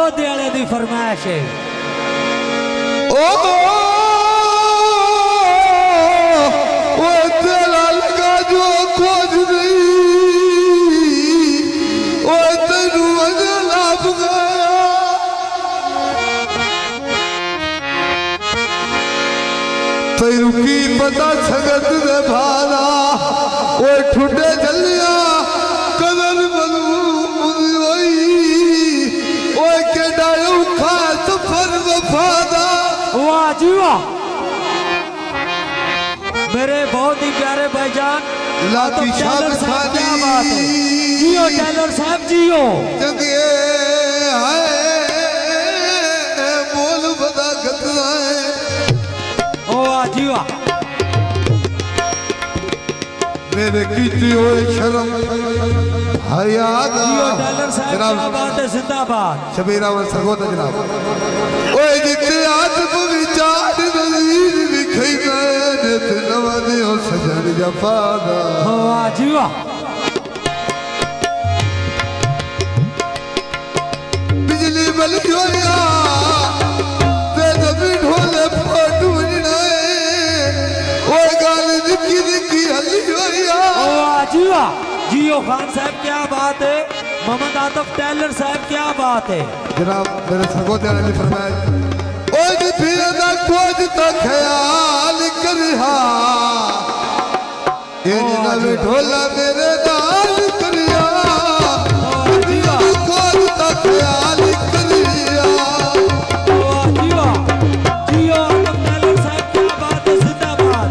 सरगोदे वाले दी फरमाइश है। ओ तेरा लगा जो खोज नहीं ओ तेनू अजला बगाया तेनू की पता छगत दे भारा ओ ठुडे जलिया कदर बनू ओ केड़ा औखा सफर वफादा। वाह जी वाह मेरे बहुत ही प्यारे भाईजान लाती टेलर साहब, क्या शादी बात है। जियो टेलर साहब जियो जगे हाय बोल बदा गदला है। ओ वाह जी वाह मेरे कीती हुए शर्म हया दा जियो टेलर साहब, क्या बात है। जिंदाबाद शबीर अहमद सरगोदा जनाब। ओए जिते आदम विचार नज़ीर विखई गए ते नवाने हो सजन जफादा। वाह जी वाह बिजली बली होया ते दबी ढोले फोटू बनाए ओए गाल निकी निकी हली होया। वाह जी वाह जियो खान साहब, क्या बात है। मोहम्मद आतिफ टेलर साहब, क्या बात है। जनाब मेरे सरगोदे ने फरमाया ओए जी फिर दा खोज ता ख्याल करहा ये नवे ढोला मेरे नाल करिया खोज ता ख्याल करिया। वाह जी वाह जियो आतिफ टेलर साहब, क्या बात है। जिंदाबाद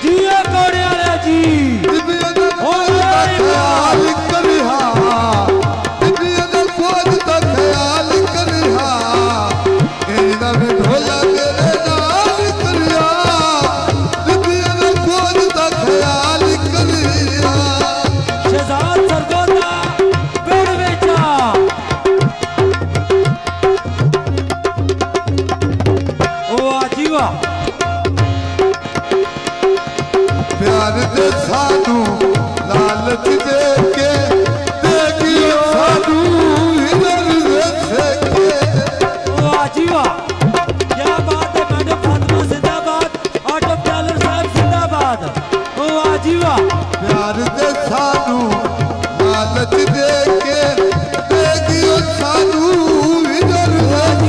जियो कोड़े वाले जी शहजाद सरगोदा पेड़ बेचा। वाह जी वाह प्यार दे सानू लालच दे के देखियो सानू हिरन दे के। वाह जी वाह क्या बात है। मैडम फातिमा जिंदाबाद, आतिफ टेलर साहब जिंदाबाद। वाह जी वाह प्यार दे सानू लालच दे के देखियो सानू हिरन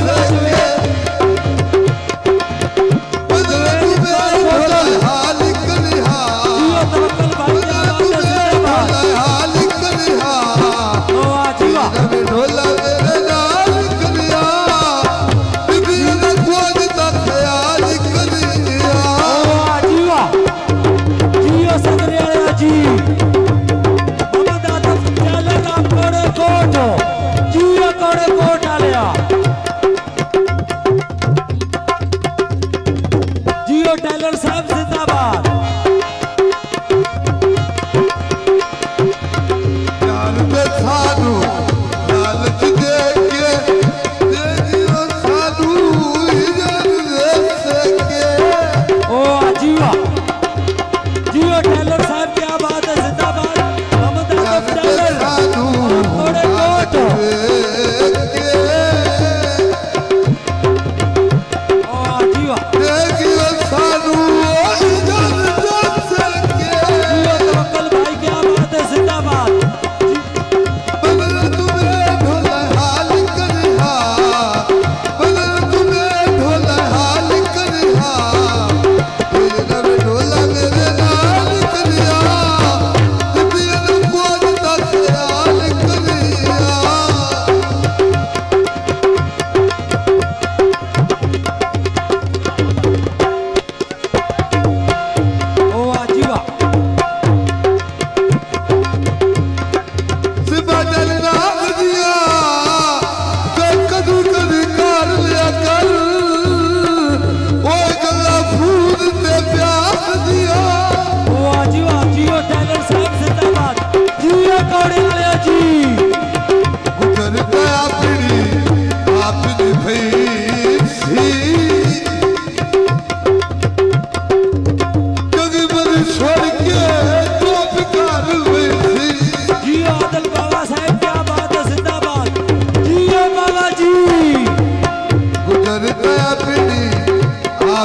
दे के। बदल मेरा ढोला हाल करिहा जियो तवक्कल भाई, क्या बात है। जिंदाबाद हाल करिहा वाह जी वाह नवे ढोला मेरे नाल करिया बिबिया दा खोज दा ख्याल करिया। वाह जी वाह जियो सदरे वाले जी मोहम्मद आतिफ टेलर का कोड़े कोट जियो कोड़े कोट आलिया जियो टेलर साहब जिंदाबाद। प्यार दे सानू लालच दे के देखियो सानू हिरन दे के। वाह जी वाह जियो टेलर साहब, क्या बात है। जिंदाबाद मोहम्मद प्यार आतिफ दे टेलर सानू कोड़े कोट। दे के वाह जी वाह देखियो सानू हिरन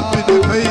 ਪਿੰਡ ਖਈ